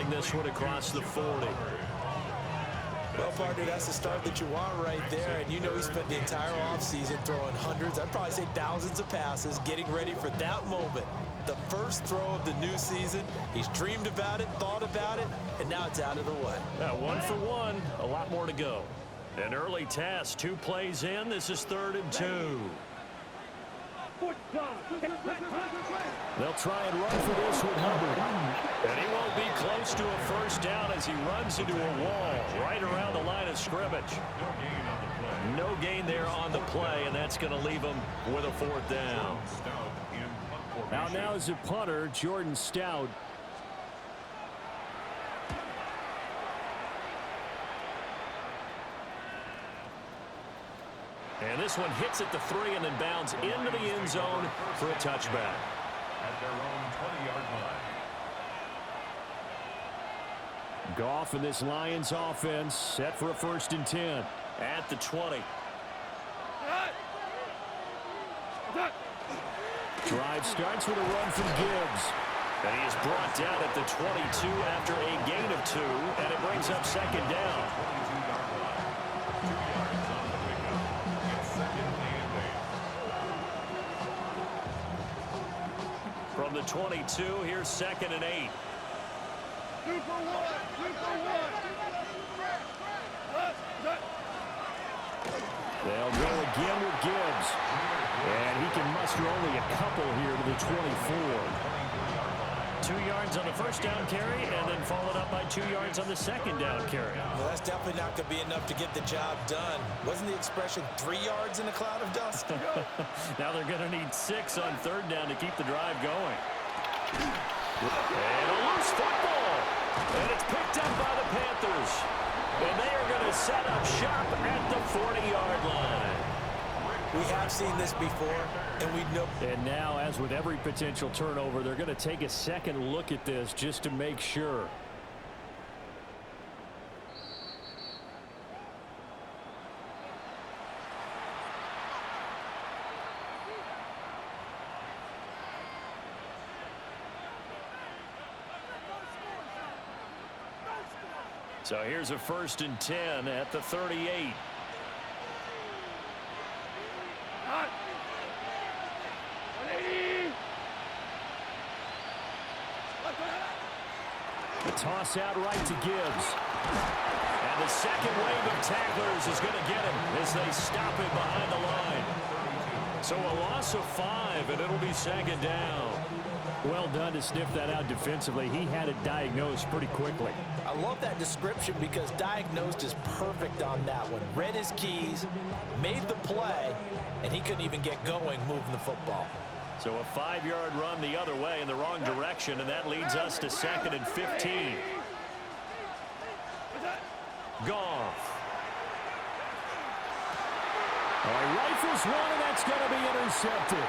This one across the 40. Well, partner, that's the start that you want right there. And you know he spent the entire offseason throwing hundreds, I'd probably say thousands of passes, getting ready for that moment. The first throw of the new season. He's dreamed about it, thought about it, and now it's out of the way. 1 for 1, a lot more to go. An early test, 2 plays in. This is 3rd and 2. They'll try and run for this with Hubbard. And he won't be close to a first down as he runs into a wall right around the line of scrimmage. No gain there on the play, and that's going to leave him with a 4th down. Now is a punter, Jordan Stout. And this one hits at the 3 and then bounds into the end zone for a touchback. At their own 20-yard line. Goff and this Lions offense set for a 1st and 10 at the 20. Drive starts with a run from Gibbs. And he is brought down at the 22 after a gain of 2, and it brings up 2nd down. From the 22, here's 2nd and 8. 2 for 1, 2 for 1. They'll go again with Gibbs. And he can muster only a couple here to the 24. 2 yards on the first down carry, and then followed up by 2 yards on the second down carry. Well, that's definitely not going to be enough to get the job done. Wasn't the expression 3 yards in a cloud of dust? Now they're going to need 6 on 3rd down to keep the drive going. And a loose football. And it's picked up by the Panthers. And they are going to set up shop at the 40-yard line. We have seen this before, and we know. And now, as with every potential turnover, they're going to take a second look at this just to make sure. So here's a 1st and 10 at the 38. The toss out right to Gibbs. And the second wave of tacklers is going to get him as they stop him behind the line. So a loss of 5, and it'll be 2nd down. Well done to sniff that out defensively. He had it diagnosed pretty quickly. I love that description because diagnosed is perfect on that one. Read his keys, made the play, and he couldn't even get going moving the football. So a 5-yard run the other way in the wrong direction, and that leads us to 2nd and 15. Goff. Rifles one, and that's going to be intercepted.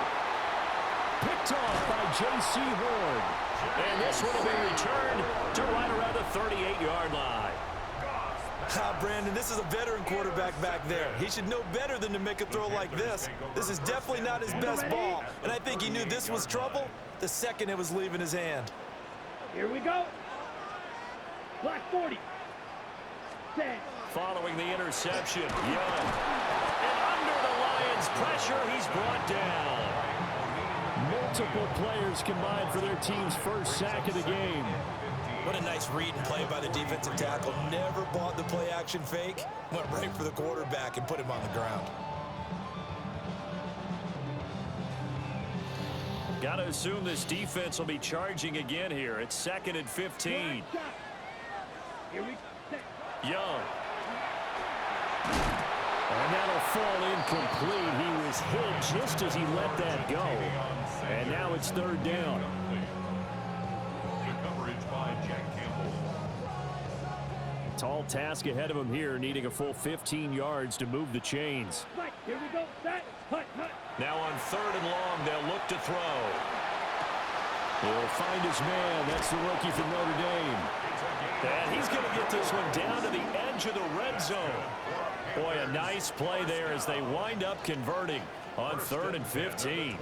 Picked off by J.C. Horn. And this one will be returned to right around the 38-yard line. Brandon, this is a veteran quarterback back there. He should know better than to make a throw like this. This is definitely not his best ball, and I think he knew this was trouble the second it was leaving his hand. Here we go. Black 40. 10. Following the interception, Young. And under the Lions' pressure, he's brought down. Multiple players combined for their team's first sack of the game. What a nice read and play by the defensive tackle. Never bought the play-action fake. Went right for the quarterback and put him on the ground. Got to assume this defense will be charging again here. It's 2nd and 15. Here we go. Young. And that'll fall incomplete. He was hit just as he let that go. And now it's third down. The coverage by Jack Campbell. Tall task ahead of him here, needing a full 15 yards to move the chains. Right, here we go. Set. Hut, hut. Now on third and long, they'll look to throw. He'll find his man. That's the rookie from Notre Dame. And he's going to get this one down to the edge of the red zone. Boy, a nice play there as they wind up converting on 3rd and 15.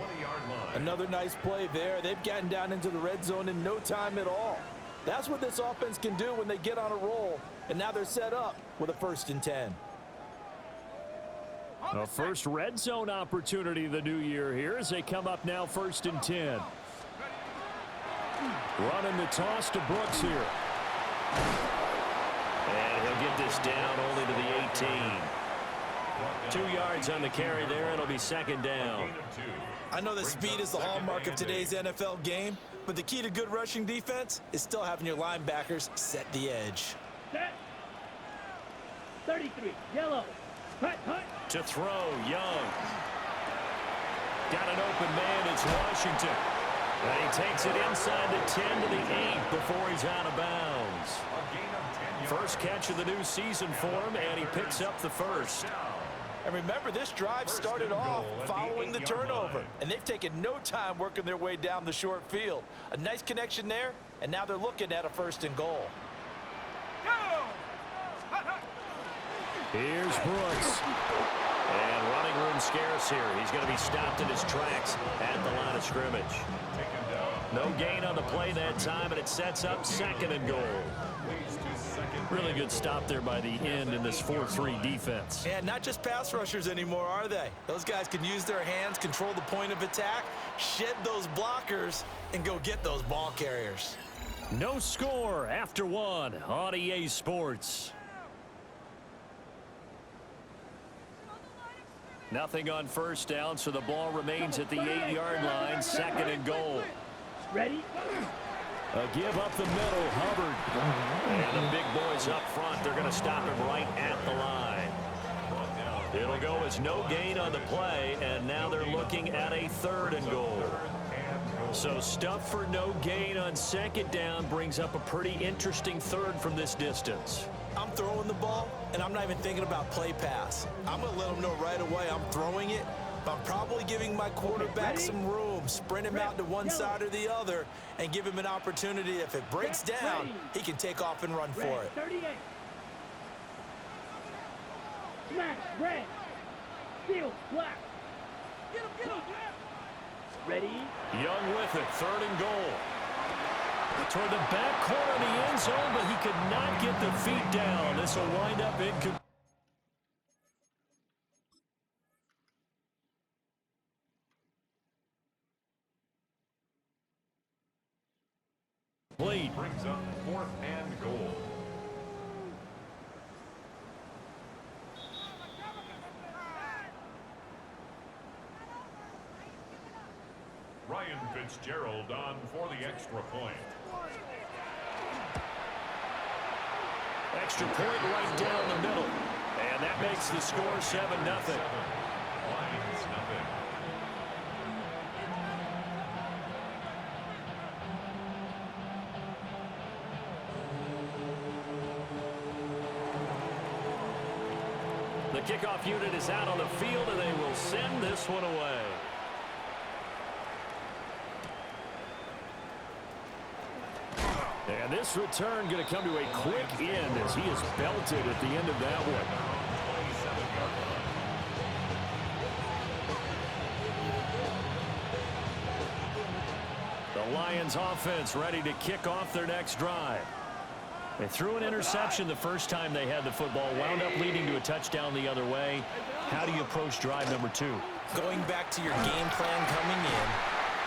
Another nice play there. They've gotten down into the red zone in no time at all. That's what this offense can do when they get on a roll. And now they're set up with a 1st and 10. A first red zone opportunity of the new year here as they come up now 1st and 10. Running the toss to Brooks here. And he'll get this down only to the 18. 2 yards on the carry there. It'll be 2nd down. I know that speed is the hallmark of today's NFL game, but the key to good rushing defense is still having your linebackers set the edge. Set. 33. Yellow. Hut, hut. To throw, Young. Got an open man. It's Washington. And he takes it inside the 10 to the 8 before he's out of bounds. First catch of the new season for him, and he picks up the 1st. And remember, this drive started off following the turnover, and they've taken no time working their way down the short field. A nice connection there, and now they're looking at a 1st and goal. Here's Brooks. And running room scarce here. He's going to be stopped in his tracks at the line of scrimmage. No gain on the play that time, and it sets up 2nd and goal. Really good stop there by the end in this 4-3 defense. And not just pass rushers anymore, are they? Those guys can use their hands, control the point of attack, shed those blockers, and go get those ball carriers. No score after 1 on EA Sports. Nothing on 1st down, so the ball remains at the 8-yard line, 2nd and goal. Ready? A give up the middle, Hubbard. And the big boys up front, they're going to stop him right at the line. It'll go as no gain on the play, and now they're looking at a 3rd and goal. So stuff for no gain on 2nd down brings up a pretty interesting 3rd from this distance. I'm throwing the ball, and I'm not even thinking about play pass. I'm going to let them know right away I'm throwing it, but I'm probably giving my quarterback some room, sprint him out to one side or the other, and give him an opportunity. If it breaks down, he can take off and run for it. 38. Smash, red. Steal, black. Get him, get him. Ready? Young with it, 3rd and goal. Toward the back corner of the end zone, but he could not get the feet down. This will wind up incomplete. Brings up 4th and goal. Ryan Fitzgerald on for the extra point. Extra point right down the middle. And that makes the score 7-0. Lions nothing. The kickoff unit is out on the field, and they will send this one away. And this return going to come to a quick end as he is belted at the end of that one. The Lions offense ready to kick off their next drive. They threw an interception the first time they had the football, wound up leading to a touchdown the other way. How do you approach drive number 2? Going back to your game plan coming in,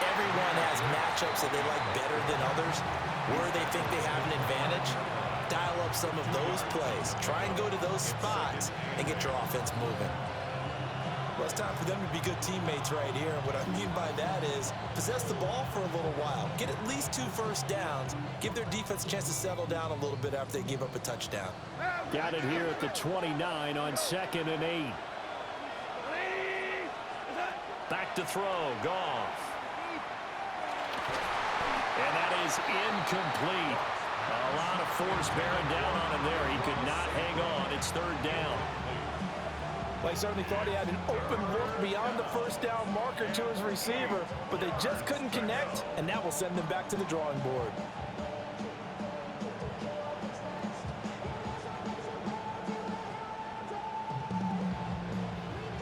everyone has matchups that they like better than others. Where they think they have an advantage, dial up some of those plays. Try and go to those spots and get your offense moving. Well, it's time for them to be good teammates right here. And what I mean by that is possess the ball for a little while. get at least 2 first downs, give their defense a chance to settle down a little bit after they give up a touchdown. Got it here at the 29 on 2nd and 8. Back to throw, Goff. And that is incomplete. A lot of force bearing down on him there. He could not hang on. It's 3rd down. Well, he certainly thought he had an open look beyond the first down marker to his receiver, but they just couldn't connect, and that will send them back to the drawing board.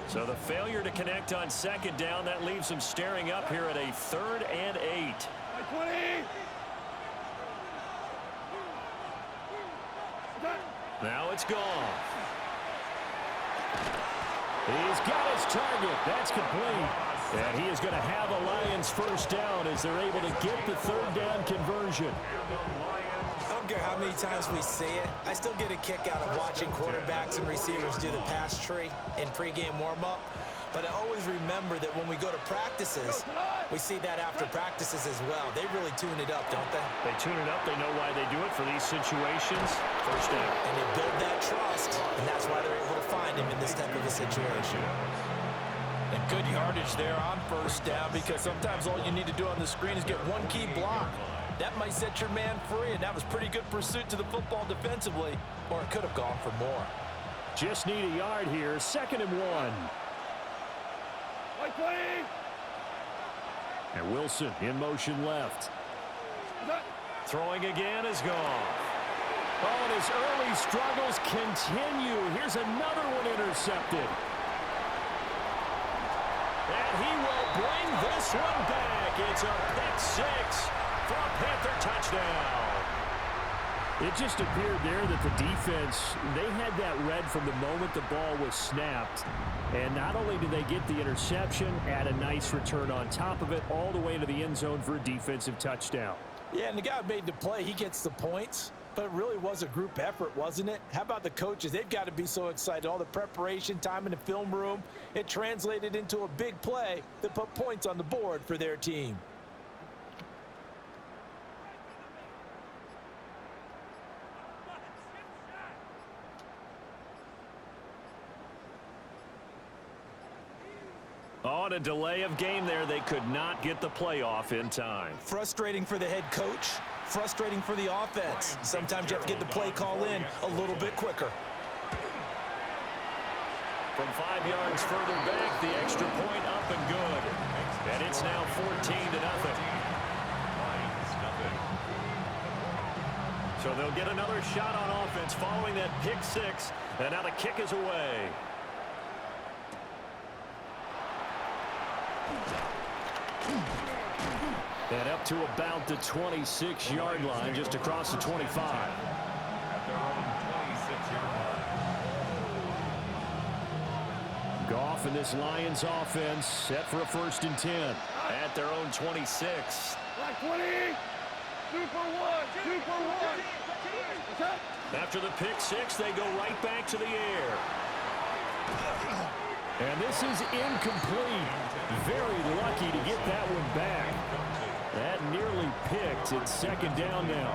So the failure to connect on 2nd down, that leaves them staring up here at a 3rd and 8. Now it's gone. He's got his target. That's complete. And he is going to have a Lions first down as they're able to get the 3rd down conversion. I don't care how many times we see it, I still get a kick out of watching quarterbacks and receivers do the pass tree in pregame warm-up. But I always remember that when we go to practices, we see that after practices as well. They really tune it up, don't they? They tune it up. They know why they do it for these situations. First down. And they build that trust, and that's why they're able to find him in this type of a situation. And good yardage there on first down, because sometimes all you need to do on the screen is get one key block. That might set your man free, and that was pretty good pursuit to the football defensively, or it could have gone for more. Just need a yard here. 2nd and 1. And Wilson in motion left. Throwing again is gone. Oh, and his early struggles continue. Here's another one intercepted. And he will bring this one back. It's a pick 6 for a Panther touchdown. It just appeared there that the defense, they had that read from the moment the ball was snapped. And not only did they get the interception, add a nice return on top of it, all the way to the end zone for a defensive touchdown. Yeah, and the guy who made the play, he gets the points. But it really was a group effort, wasn't it? How about the coaches? They've got to be so excited. All the preparation time in the film room, it translated into a big play that put points on the board for their team. On a delay of game there, they could not get the playoff in time. Frustrating for the head coach, frustrating for the offense. Sometimes you have to get the play call in a little bit quicker. From 5 yards further back, the extra point up and good. And it's now 14-0. So they'll get another shot on offense following that pick 6. And now the kick is away. And up to about the 26-yard line, just across the 25. At their own 26-yard line. Goff and this Lions offense set for a 1st and 10 at their own 26. Black 20. 2 for 1. 2 for 1. After the pick 6, they go right back to the air. And this is incomplete. Very lucky to get that one back. That nearly picked. It's 2nd down now.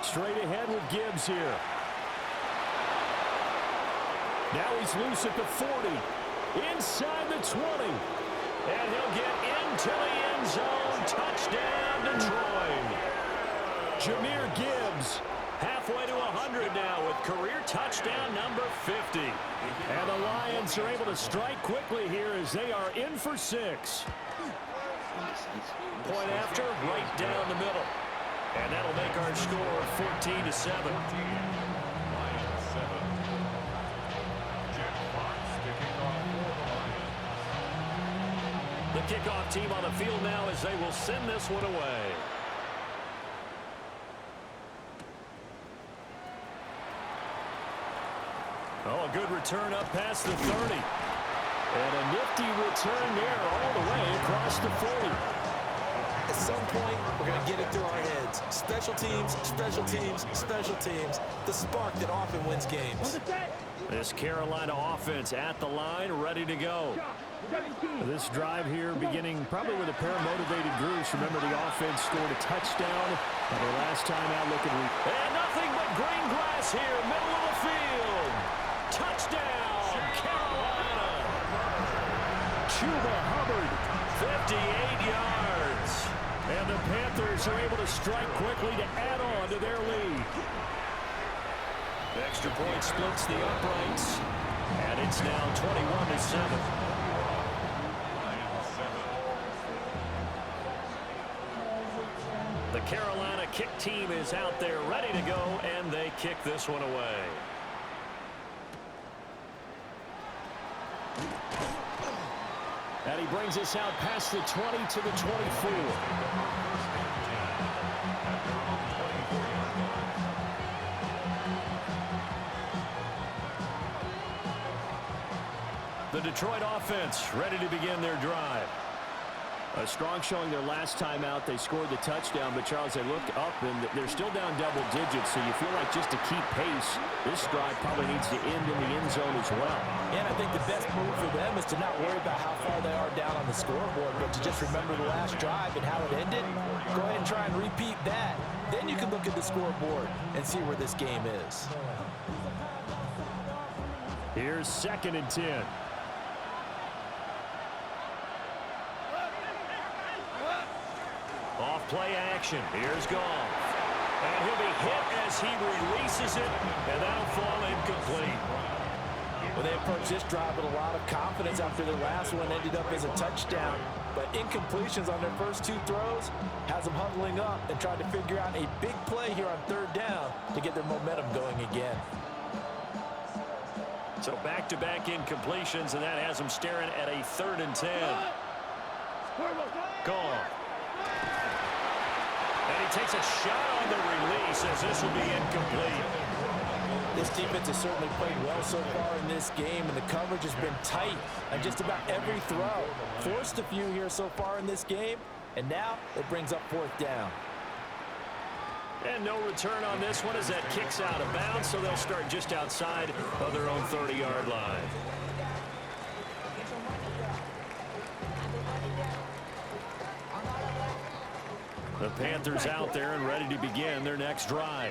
Straight ahead with Gibbs here. Now he's loose at the 40. Inside the 20. And he'll get into the end zone. Touchdown, Detroit. Jahmyr Gibbs halfway to 100 now with career touchdown number 50. And the Lions are able to strike quickly here as they are in for 6. Point after, right down the middle. And that'll make our score 14-7. Lions 7. Jeff Fox kicking off for the Lions. The kickoff team on the field now as they will send this one away. Oh, a good return up past the 30. And a nifty return there all the way across the 40. At some point, we're going to get it through our heads. Special teams, special teams, special teams. The spark that often wins games. This Carolina offense at the line, ready to go. This drive here beginning probably with a pair of motivated groups. Remember, the offense scored a touchdown their last time out looking. And nothing but green grass here, middle of the field. Touchdown, Carolina. Chuba Hubbard, 58 yards. And the Panthers are able to strike quickly to add on to their lead. Extra point splits the uprights, and it's now 21-7. The Carolina kick team is out there ready to go, and they kick this one away. And he brings us out past the 20 to the 24. The Detroit offense ready to begin their drive. A strong showing their last time out. They scored the touchdown, but Charles, they look up and they're still down double digits, so you feel like just to keep pace, this drive probably needs to end in the end zone as well. And I think the best move for them is to not worry about how far they are down on the scoreboard, but to just remember the last drive and how it ended. Go ahead and try and repeat that. Then you can look at the scoreboard and see where this game is. Here's 2nd and 10. Off play action. Here's Goff. And he'll be hit as he releases it, and that'll fall incomplete. Well, they approached this drive with a lot of confidence after their last one ended up as a touchdown. But incompletions on their first 2 throws has them huddling up and trying to figure out a big play here on 3rd down to get their momentum going again. So back-to-back incompletions, and that has them staring at a 3rd and 10. Goff. And he takes a shot on the release as this will be incomplete. This defense has certainly played well so far in this game, and the coverage has been tight on just about every throw. Forced a few here so far in this game, and now it brings up 4th down. And no return on this one as that kicks out of bounds, so they'll start just outside of their own 30-yard line. The Panthers out there and ready to begin their next drive.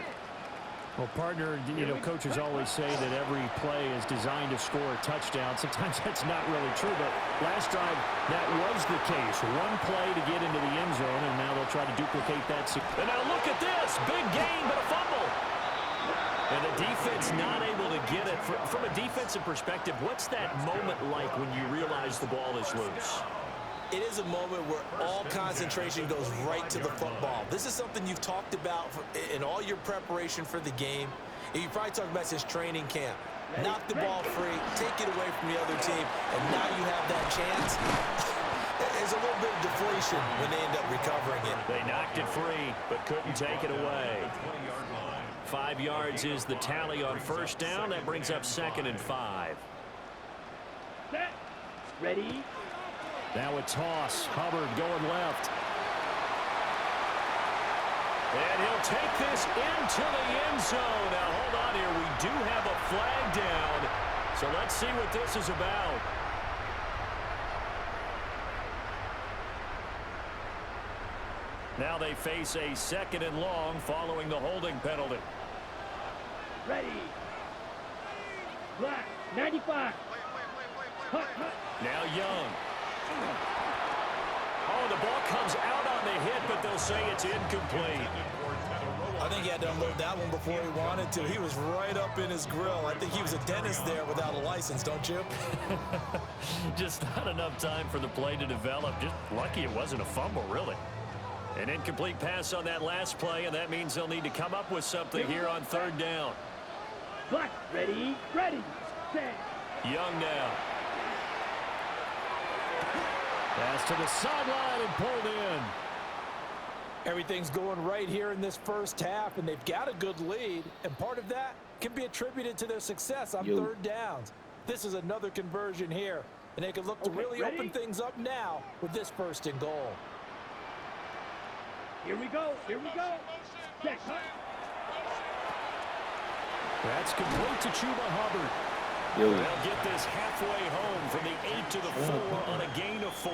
Well, partner, coaches always say that every play is designed to score a touchdown. Sometimes that's not really true, but last drive, that was the case. One play to get into the end zone, and now they'll try to duplicate that. And now look at this. Big gain, but a fumble. And the defense not able to get it. From a defensive perspective, what's that moment like when you realize the ball is loose? It is a moment where all concentration goes right to the football. This is something you've talked about in all your preparation for the game. And you probably talked about since training camp. Knock the ball free, take it away from the other team, and now you have that chance. There's a little bit of deflation when they end up recovering it. They knocked it free, but couldn't take it away. 5 yards is the tally on 1st down. That brings up 2nd and 5. Set. Ready. Now a toss. Hubbard going left. And he'll take this into the end zone. Now, hold on here. We do have a flag down. So let's see what this is about. Now they face a 2nd and long following the holding penalty. Ready. Black. 95. Hut, hut. Now Young. Oh, the ball comes out on the hit, but they'll say it's incomplete. I think he had to unload that one before he wanted to. He was right up in his grill. I think he was a dentist there without a license, don't you? Just not enough time for the play to develop. Just lucky it wasn't a fumble, really. An incomplete pass on that last play, and that means they'll need to come up with something here on 3rd down. Black. Ready. Ready. Set. Young now. Pass to the sideline and pulled in. Everything's going right here in this first half, and they've got a good lead, and part of that can be attributed to their success on 3rd downs. This is another conversion here, and they can look to really open things up now with this 1st and goal. Here we go. Here we go. Check. That's complete to Chuba Hubbard. They'll get this halfway home from the 8 to the 4 on a gain of 4.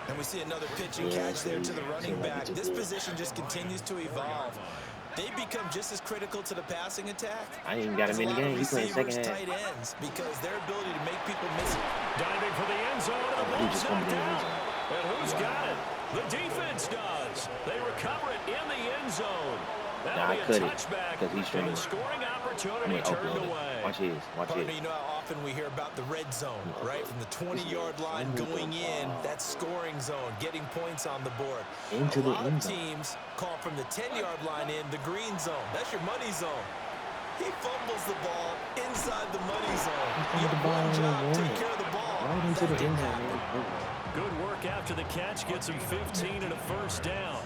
And we see another pitch and catch there to the running back. This position just continues to evolve. They become just as critical to the passing attack. I ain't even got him in the game. He's playing second half. Tight ends, because their ability to make people miss it. Diving for the end zone, and the ball's knocked out. And who's got it? The defense does. They recover it in the end zone. That'll be a touchback, and the scoring opportunity turned away. Watch his. You know how often we hear about the red zone, right? From the 20-yard line going in, that scoring zone, getting points on the board. A lot of teams call from the 10-yard line in the green zone. That's your money zone. He fumbles the ball inside the money zone. You have one job, take care of the ball. That didn't happen. Good work after the catch, gets him 15 and a first down.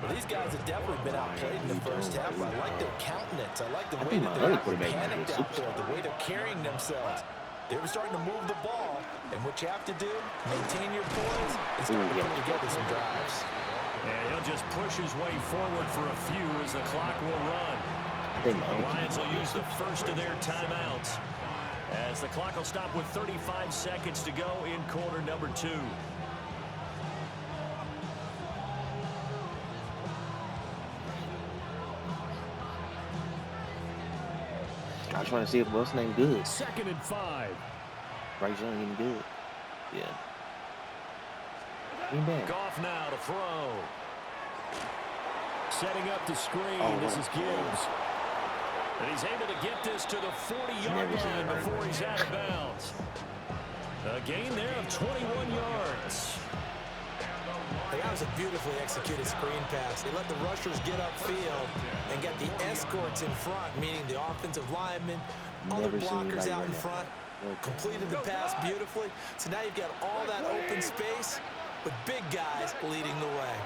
Well, these guys have definitely been outplayed in the first half. I like their countenance. I like the way that they're panicked out there, the way they're carrying themselves. They were starting to move the ball, and what you have to do, maintain your poise, and start to put together some drives. And he'll just push his way forward for a few as the clock will run. The Lions will use the first of their timeouts, as the clock will stop with 35 seconds to go in quarter number 2. I was trying to see if what's name good. 2nd and 5. Bryce Young ain't good. Yeah. Ain't bad. Goff now to throw. Setting up the screen. This is Gibbs. And he's able to get this to the 40-yard line before he's out of bounds. A gain there of 21 yards. That was a beautifully executed screen pass. They let the rushers get upfield and get the escorts in front, meaning the offensive linemen, other blockers out in front. Completed the pass beautifully. So now you've got all that open space with big guys leading the way.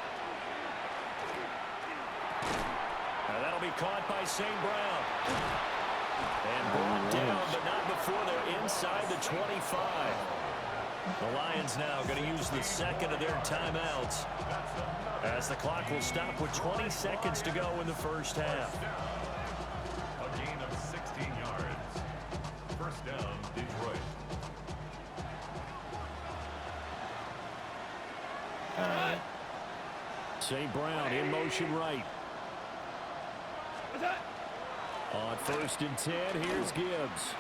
Now that'll be caught by St. Brown. And brought down, but not before they're inside the 25. The Lions now going to use the second of their timeouts, as the clock will stop with 20 seconds to go in the first half. A gain of 16 yards. First down, Detroit. St. Brown in motion right. On 1st and 10, here's Gibbs.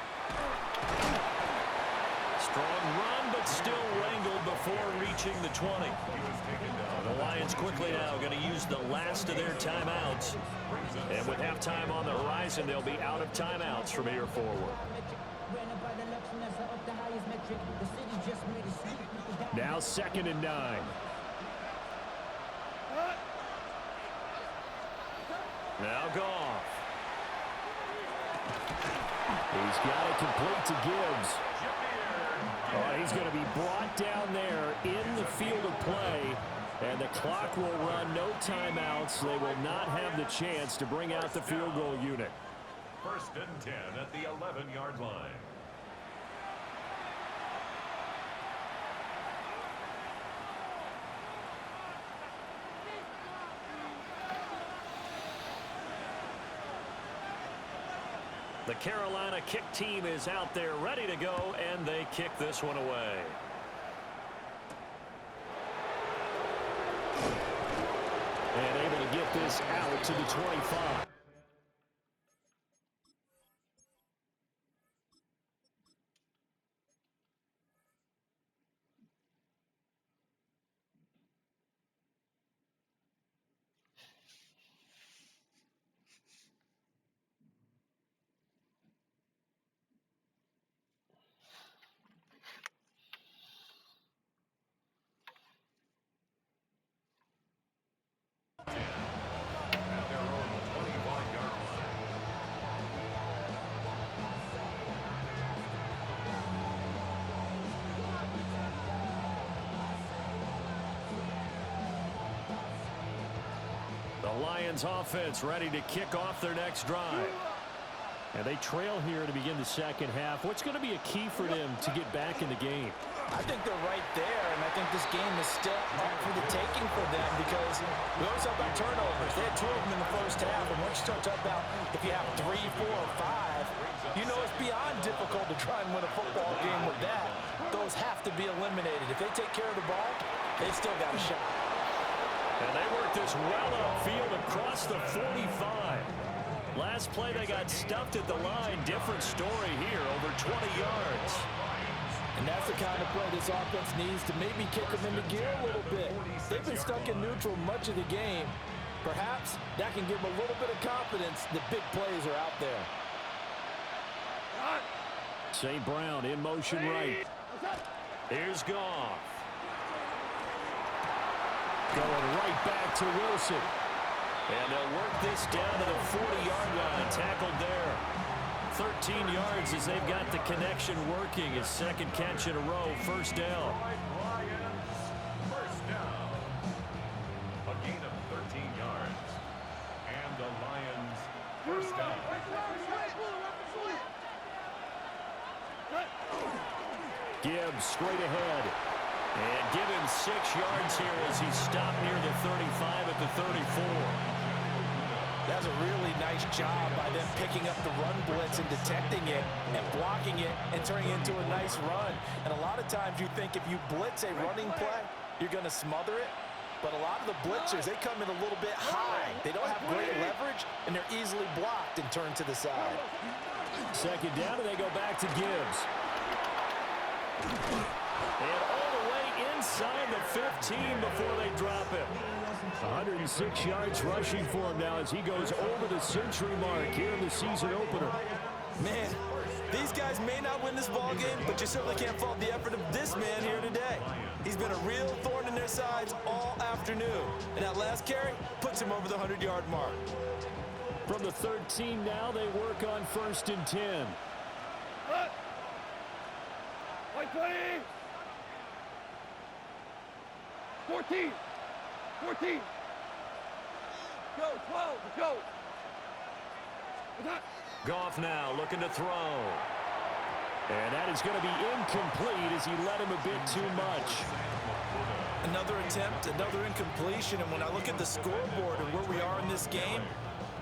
Strong run, but still wrangled before reaching the 20. The Lions quickly now going to use the last of their timeouts. And with halftime on the horizon, they'll be out of timeouts from here forward. Now 2nd and 9. Now Goff. He's got it complete to Gibbs. He's going to be brought down there in the field of play, and the clock will run. No timeouts. They will not have the chance to bring out the field goal unit. 1st and 10 at the 11-yard line. The Carolina kick team is out there ready to go, and they kick this one away. And able to get this out to the 25. The Lions offense ready to kick off their next drive. And they trail here to begin the second half. What's going to be a key for them to get back in the game? I think they're right there, and I think this game is still up for the taking for them because we always talk about turnovers. They had 2 of them in the first half, and once you start talking about if you have 3, 4, or 5, you know it's beyond difficult to try and win a football game with that. Those have to be eliminated. If they take care of the ball, they've still got a shot. And they work this well upfield across the 45. Last play, they got stuffed at the line. Different story here, over 20 yards. And that's the kind of play this offense needs to maybe kick them into gear a little bit. They've been stuck in neutral much of the game. Perhaps that can give them a little bit of confidence that big plays are out there. St. Brown in motion right. Here's Goff. Going right back to Wilson. And they'll work this down to the 40-yard line. Tackled there. 13 yards as they've got the connection working. His second catch in a row. First down. First down. A gain of 13 yards. And the Lions first down. Gibbs straight ahead. And give him 6 yards here as he stopped near the 35 at the 34. That's a really nice job by them picking up the run blitz and detecting it and blocking it and turning it into a nice run. And a lot of times you think if you blitz a running play, you're going to smother it. But a lot of the blitzers, they come in a little bit high. They don't have great leverage, and they're easily blocked and turned to the side. Second down, and they go back to Gibbs. And all the way inside the 15 before they drop it. 106 yards rushing for him now as he goes over the century mark here in the season opener. Man, these guys may not win this ball game, but you certainly can't fault the effort of this man here today. He's been a real thorn in their sides all afternoon. And that last carry puts him over the 100-yard mark. From the 13 now, they work on 1st and 10. White 20. 14. 14. Go, 12. Let's go. Goff now looking to throw. And that is going to be incomplete as he led him a bit too much. Another attempt, another incompletion. And when I look at the scoreboard and where we are in this game,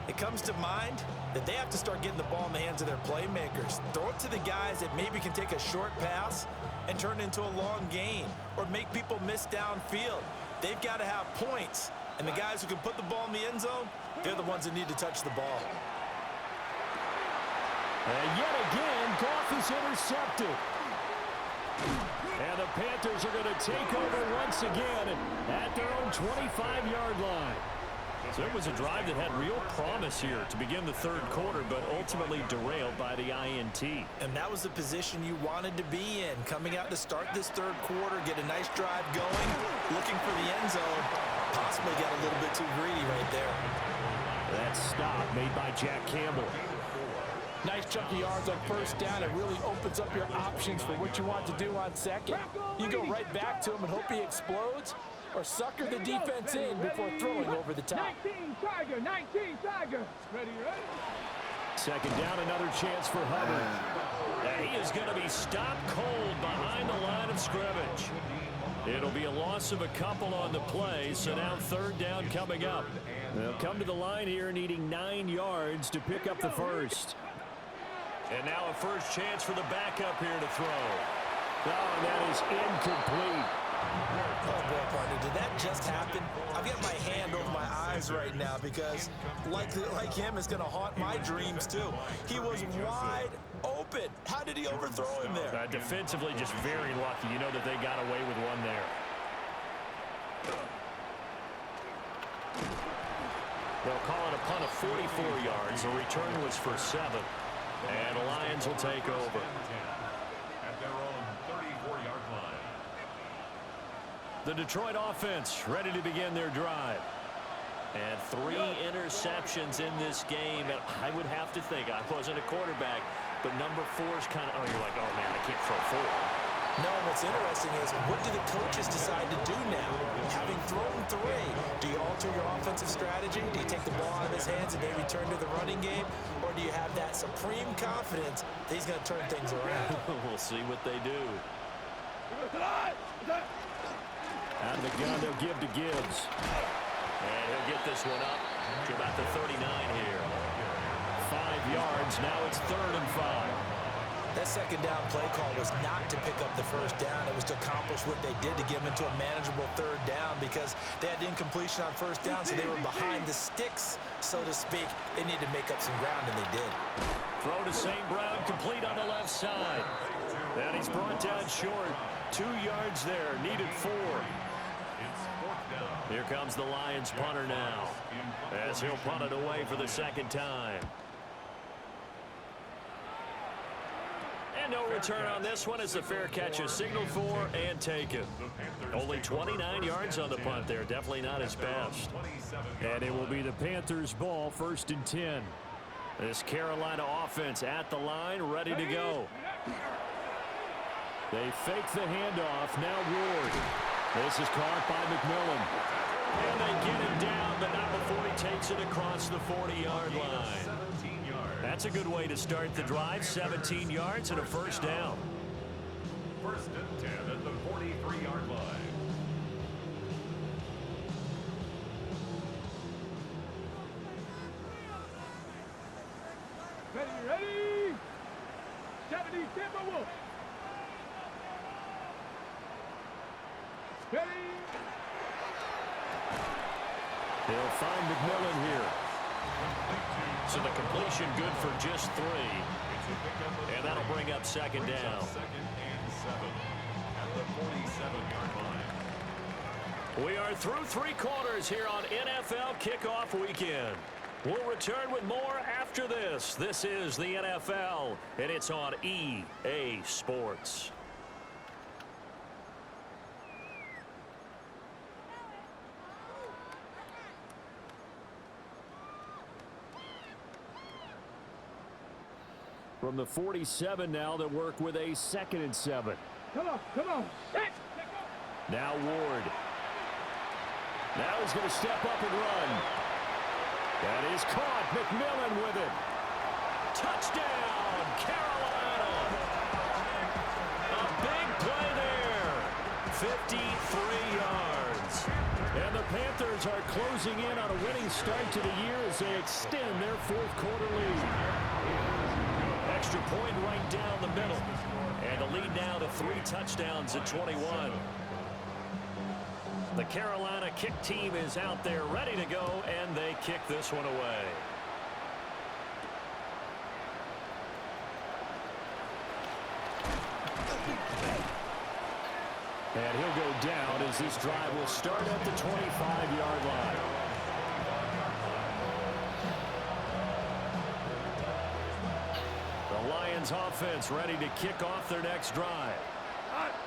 it comes to mind that they have to start getting the ball in the hands of their playmakers. Throw it to the guys that maybe can take a short pass and turn it into a long gain or make people miss downfield. They've got to have points. And the guys who can put the ball in the end zone, they're the ones that need to touch the ball. And yet again, Goff is intercepted. And the Panthers are going to take over once again at their own 25-yard line. So it was a drive that had real promise here to begin the third quarter, but ultimately derailed by the INT. And that was the position you wanted to be in. Coming out to start this third quarter, get a nice drive going, looking for the end zone. Possibly got a little bit too greedy right there. That stop made by Jack Campbell. Nice chunky yards on first down. It really opens up your options for what you want to do on second. You go right back to him and hope he explodes, or sucker the defense in before throwing over the top. 19 Tiger, 19 Tiger. Ready? Second down, another chance for Hubbard. And he is going to be stopped cold behind the line of scrimmage. It'll be a loss of a couple on the play, so now third down coming up. They'll come to the line here needing 9 yards to pick up the first. And now a first chance for the backup here to throw. Oh, and that is incomplete. Oh, boy, partner, did that just happen? I've got my hand over my eyes right now because, like him, it's going to haunt my dreams, too. He was wide open. How did he overthrow him there? Defensively, just very lucky. You know that they got away with one there. They'll call it a punt of 44 yards. The return was for 7. And the Lions will take over. At their own 34-yard line. The Detroit offense ready to begin their drive. And 3 interceptions in this game. And I would have to think, I wasn't a quarterback, but number 4 is kind of, oh, you're like, oh, man, I can't throw 4. No, what's interesting is, what do the coaches decide to do now? Having thrown 3, do you alter your offensive strategy? Do you take the ball out of his hands and maybe turn to the running game? Or do you have that supreme confidence that he's going to turn things around? We'll see what they do. Out of the gun, they'll give to Gibbs. And he'll get this one up to about the 39 here. 5 yards. Now it's 3rd and 5. That second down play call was not to pick up the first down. It was to accomplish what they did to get them into a manageable 3rd down because they had incompletion on first down, so they were behind the sticks, so to speak. They needed to make up some ground, and they did. Throw to St. Brown, complete on the left side. And he's brought down short. 2 yards there, needed 4. Here comes the Lions punter now, as he'll punt it away for the second time. And no return on this one as the fair catch is signaled for and taken. Only 29 yards on the punt there. Definitely not his best. And it will be the Panthers' ball, 1st and 10. This Carolina offense at the line, ready to go. They fake the handoff. Now Ward. This is caught by McMillan. And they get him down, but not before he takes it across the 40-yard line. That's a good way to start the drive. 17 yards and a first down. 1st and 10 at the 43-yard line. Ready? 70, Tampa Wolf. Ready? They'll find McMillan here. So the completion good for just 3. And that'll bring up 2nd down. 2nd and 7 at the 47-yard line. We are through 3 quarters here on NFL Kickoff Weekend. We'll return with more after this. This is the NFL, and it's on EA Sports. From the 47 now, they work with a 2nd and 7. Come on. Now Ward. Now he's going to step up and run. That is caught. McMillan with it. Touchdown, Carolina. A big play there. 53 yards. And the Panthers are closing in on a winning start to the year as they extend their 4th quarter lead. Extra point right down the middle. And the lead now to 3 touchdowns at 21. The Carolina kick team is out there ready to go, and they kick this one away. And he'll go down as this drive will start at the 25-yard line. The Lions offense ready to kick off their next drive.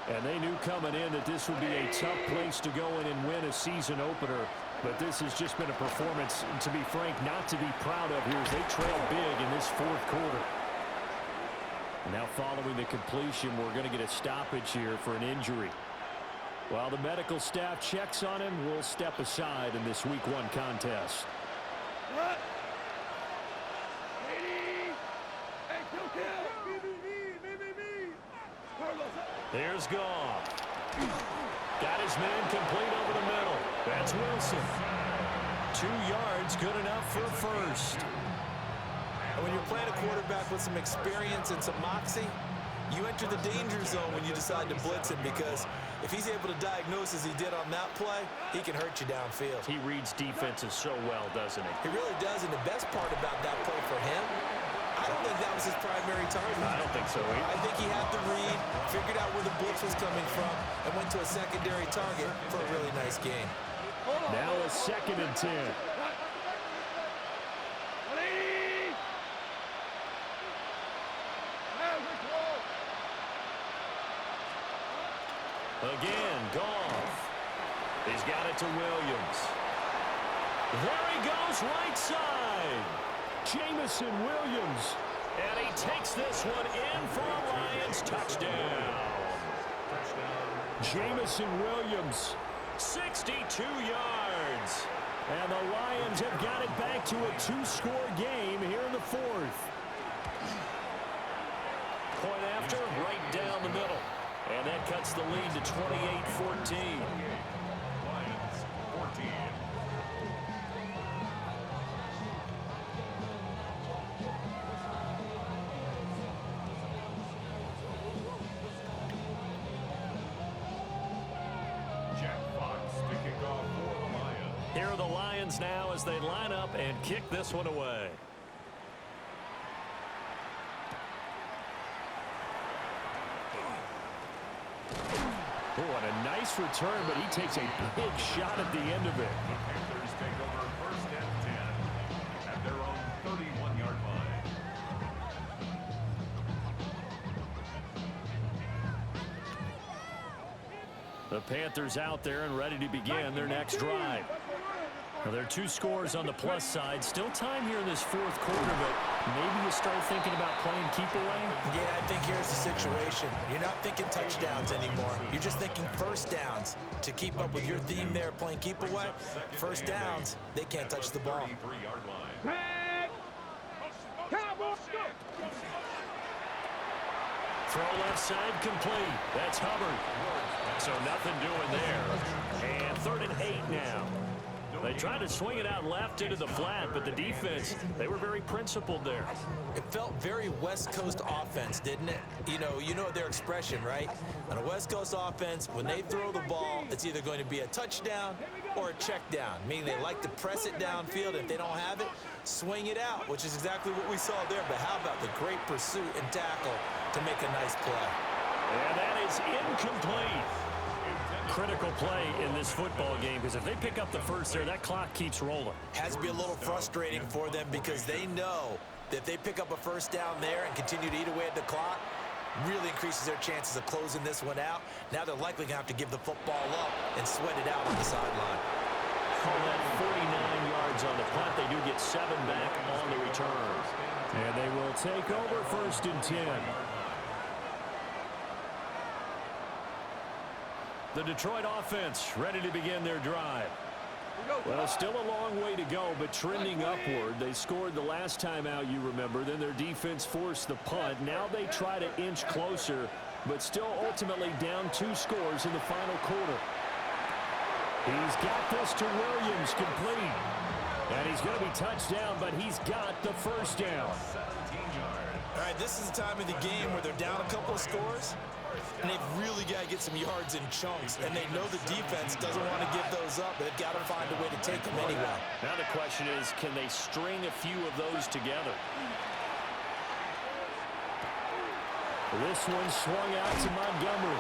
And they knew coming in that this would be a tough place to go in and win a season opener. But this has just been a performance, to be frank, not to be proud of here as they trail big in this 4th quarter. Now following the completion, we're going to get a stoppage here for an injury. While the medical staff checks on him, we'll step aside in this Week 1 contest. Here's Goff. Got his man complete over the middle. That's Wilson. 2 yards, good enough for a first. And when you're playing a quarterback with some experience and some moxie, you enter the danger zone when you decide to blitz him, because if he's able to diagnose as he did on that play, he can hurt you downfield. He reads defenses so well, doesn't he? He really does, and the best part about that play for him, I don't think that was his primary target. I don't think so either. I think he had the read, figured out where the blitz was coming from, and went to a secondary target for a really nice game. Now a 2nd and 10. Again, Goff. He's got it to Williams. There he goes, right side. Jamison Williams. And he takes this one in for a Lions touchdown. Jamison Williams, 62 yards. And the Lions have got it back to a two-score game here in the fourth. Point after, right down the middle. And that cuts the lead to 28-14. Lions 14. Here are the Lions now as they line up and kick this one away. Oh, and a nice return, but he takes a big shot at the end of it. The Panthers take over first and 10 at their own 31-yard line. The Panthers out there and ready to begin their next drive. Now, there are two scores on the plus side. Still time here in this fourth quarter, but maybe you start thinking about playing keep away? Yeah, I think here's the situation. You're not thinking touchdowns anymore. You're just thinking first downs. To keep up with your theme there, playing keep away, first downs, they can't touch the ball. 33-yard line. Throw left side complete. That's Hubbard. So nothing doing there. And 3rd and 8 now. They tried to swing it out left into the flat, but the defense, they were very principled there. It felt very West Coast offense, didn't it? You know their expression, right? On a West Coast offense, when they throw the ball, it's either going to be a touchdown or a check down, meaning they like to press it downfield. If they don't have it, swing it out, which is exactly what we saw there. But how about the great pursuit and tackle to make a nice play? And that is incomplete. Critical play in this football game, because if they pick up the first there, that clock keeps rolling. Has to be a little frustrating for them because they know that if they pick up a first down there and continue to eat away at the clock, really increases their chances of closing this one out. Now they're likely going to have to give the football up and sweat it out on the sideline. Call that 49 yards on the punt. They do get 7 back on the return. And they will take over 1st and 10. The Detroit offense ready to begin their drive. Well, still a long way to go, but trending upward. They scored the last time out, you remember. Then their defense forced the punt. Now they try to inch closer, but still ultimately down 2 scores in the final quarter. He's got this to Williams, complete. And he's going to be touched down, but he's got the first down. All right, this is the time of the game where they're down a couple of scores, and they've really got to get some yards in chunks, and they know the defense doesn't want to give those up, but they've got to find a way to take them anyway. Now the question is, can they string a few of those together? This one swung out to Montgomery.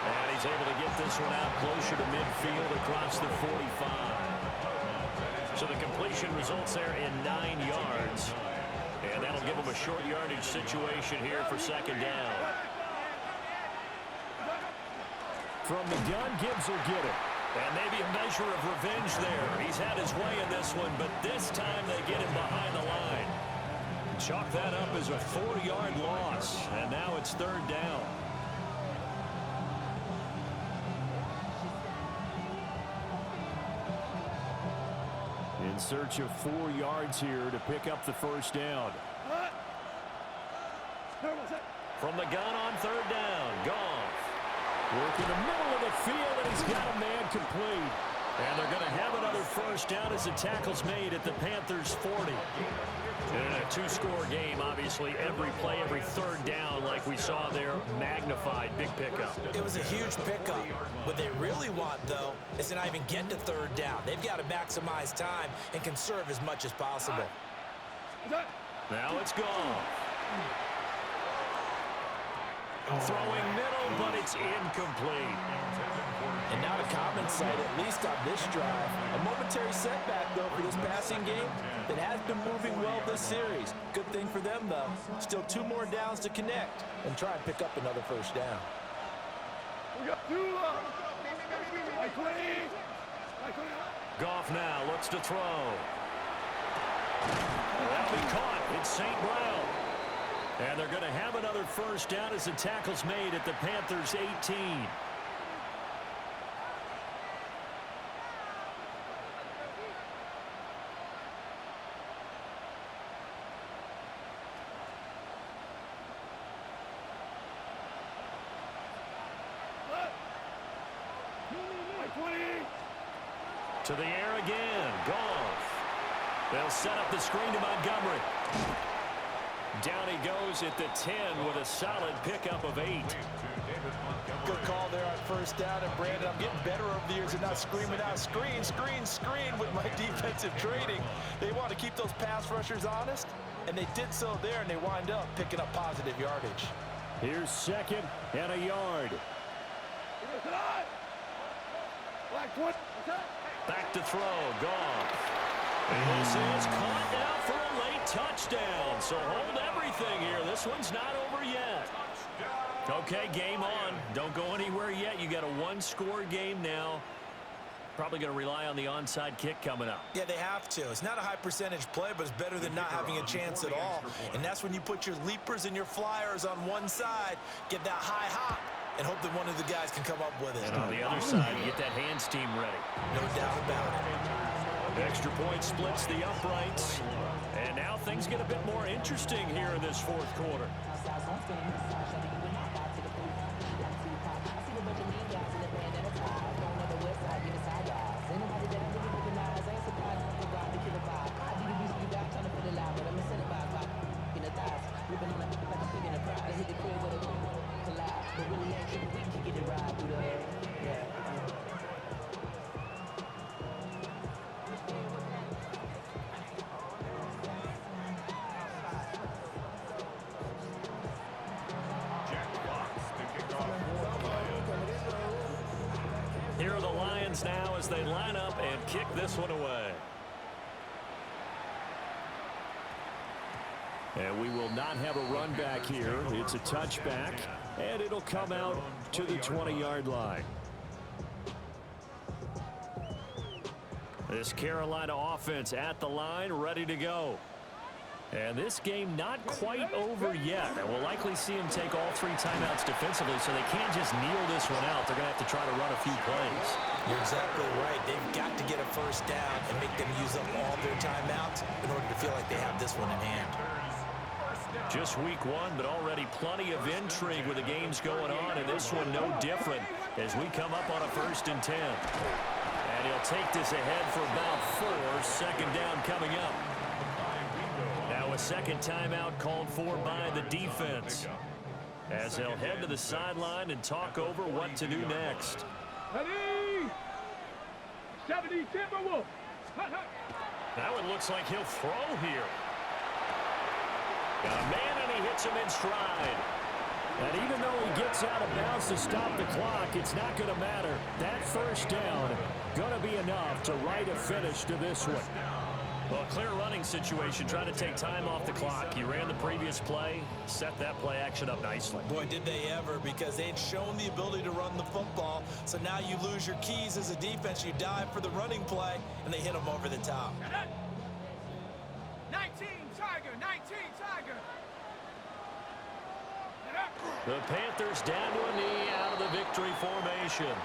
And he's able to get this one out closer to midfield across the 45. So the completion results there in 9 yards. And that'll give them a short yardage situation here for 2nd down. From the gun, Gibbs will get it. And maybe a measure of revenge there. He's had his way in this one, but this time they get him behind the line. Chalk that up as a 4-yard loss. And now it's 3rd down. In search of 4 yards here to pick up the first down. From the gun on 3rd down, Goff. Work in the middle of the field, and he's got a man complete. And they're going to have another first down as the tackle's made at the Panthers' 40. In a 2-score game, obviously, every play, every 3rd down, like we saw there, magnified, big pickup. It was a huge pickup. What they really want, though, is to not even get to 3rd down. They've got to maximize time and conserve as much as possible. Now it's gone. Throwing middle, but it's incomplete. And not a common sight, at least on this drive. A momentary setback, though, for this passing game that has been moving well this series. Good thing for them, though. Still 2 more downs to connect and try and pick up another first down. Goff now looks to throw. That'll be caught. It's St. Brown. And they're going to have another first down as the tackle's made at the Panthers' 18. To the air again. Goff. They'll set up the screen to Montgomery. Down he goes at the 10 with a solid pickup of 8. Good call there on first down. And Brandon, I'm getting better over the years and not screaming out screen, screen, screen with my defensive training. They want to keep those pass rushers honest, and they did so there, and they wind up picking up positive yardage. Here's 2nd and a yard. Back to throw. Goff. And this is caught now for a late touchdown. So hold everything here. This one's not over yet. Okay, game on. Don't go anywhere yet. You got a one-score game now. Probably going to rely on the onside kick coming up. Yeah, they have to. It's not a high percentage play, but it's better than not having a chance at all. And that's when you put your leapers and your flyers on one side, get that high hop, and hope that one of the guys can come up with it. And on the other side, get that hands team ready. No doubt about it. Extra point splits the uprights. And now things get a bit more interesting here in this fourth quarter. Here are the Lions now as they line up and kick this one away. And we will not have a run back here. It's a touchback, and it'll come out to the 20-yard line. This Carolina offense at the line, ready to go. And this game not quite over yet. And we'll likely see them take all 3 timeouts defensively, so they can't just kneel this one out. They're going to have to try to run a few plays. You're exactly right. They've got to get a first down and make them use up all their timeouts in order to feel like they have this one in hand. Just week 1, but already plenty of intrigue with the games going on, and this one no different as we come up on a 1st and 10. And he'll take this ahead for about 4. 2nd down coming up. Now a 2nd timeout called for by the defense as they'll head to the sideline and talk over what to do next. 70 Timberwolves. Now it looks like he'll throw here. Got a man, and he hits him in stride. And even though he gets out of bounds to stop the clock, it's not going to matter. That first down going to be enough to write a finish to this one. Well, a clear running situation, trying to take time off the clock. He ran the previous play, set that play action up nicely. Boy, did they ever, because they'd shown the ability to run the football. So now you lose your keys as a defense. You dive for the running play, and they hit them over the top. 19 Tiger, 19 Tiger. The Panthers down to a knee out of the victory formation.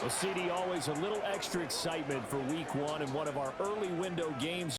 Well, CD, always a little extra excitement for week 1 in one of our early window games.